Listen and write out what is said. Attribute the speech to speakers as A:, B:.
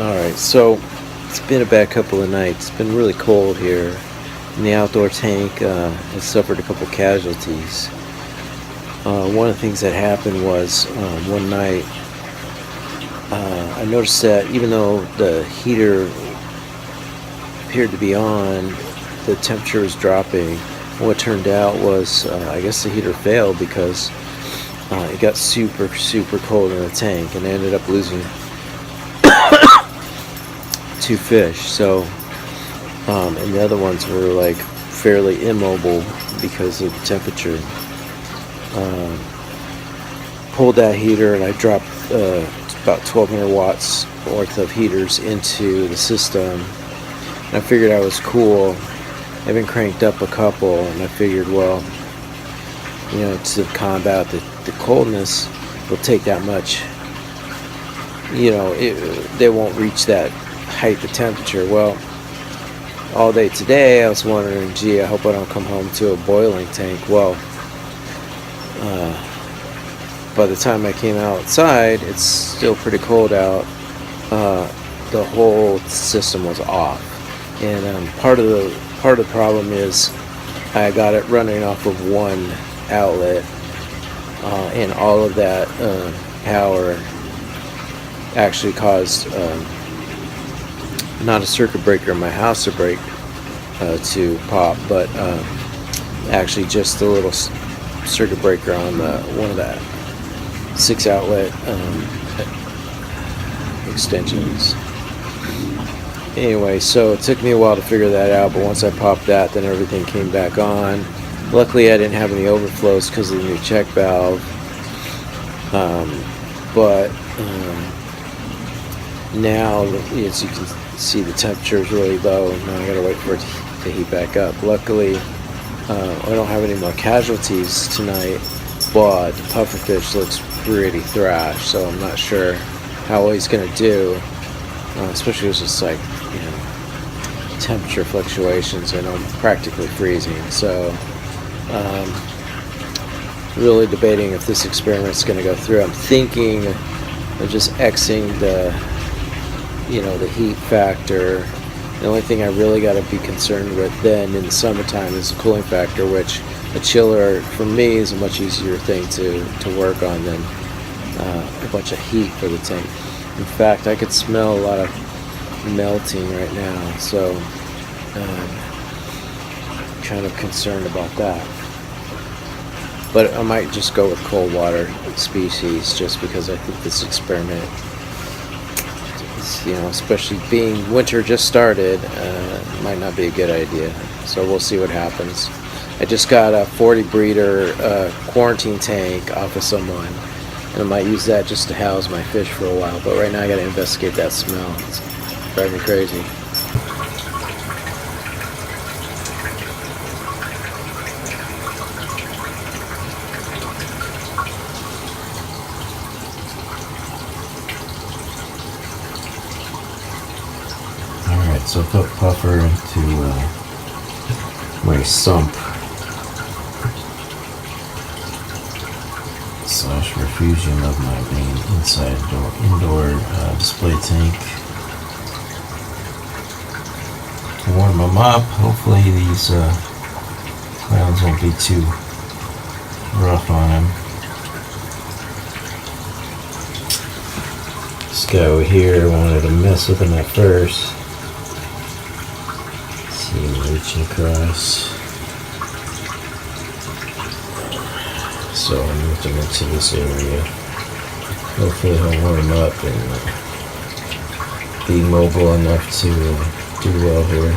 A: Alright, so it's been a bad couple of nights. It's been really cold here, and the outdoor tank has suffered a couple casualties. One of the things that happened was one night I noticed that even though the heater appeared to be on, the temperature was dropping. What turned out was, I guess the heater failed because it got super cold in the tank, and I ended up losing two fish. So and the other ones were like fairly immobile because of the temperature. Pulled that heater and I dropped about 1200 watts worth of heaters into the system, and I figured I was cool. I've been cranked up a couple, and I figured, well, to combat the coldness, it'll take that much. They won't reach that height of temperature. Well, all day today I was wondering, gee, I hope I don't come home to a boiling tank. Well, by the time I came outside, it's still pretty cold out. The whole system was off, and part of the problem is I got it running off of one outlet, and all of that power actually caused not a circuit breaker in my house to break, to pop, but actually just a little circuit breaker on one of the 6 outlet extensions. Anyway, so it took me a while to figure that out, but once I popped that, then everything came back on. Luckily I didn't have any overflows because of the new check valve, but now, as you can see, the temperature is really low, and now I gotta wait for it to heat back up. Luckily I don't have any more casualties tonight, but the pufferfish looks pretty thrashed, so I'm not sure how he's gonna do, especially with just like temperature fluctuations, and I'm practically freezing. So really debating if this experiment's going to go through. I'm thinking of just Xing the heat factor. The only thing I really got to be concerned with then in the summertime is the cooling factor, which a chiller for me is a much easier thing to work on than a bunch of heat for the tank. In fact, I could smell a lot of melting right now, so kind of concerned about that. But I might just go with cold water species, just because I think this experiment is, especially being winter just started, might not be a good idea. So we'll see what happens. I just got a 40 breeder quarantine tank off of someone, and I might use that just to house my fish for a while. But right now I gotta investigate that smell. It's driving me crazy. Alright, so I put puffer into my sump / refugium of my main indoor display tank. Warm them up. Hopefully these clowns won't be too rough on them. This guy over here wanted to mess with him at first. See him reaching across. So I moved him into this area. Hopefully he'll warm up and be mobile enough to do well here.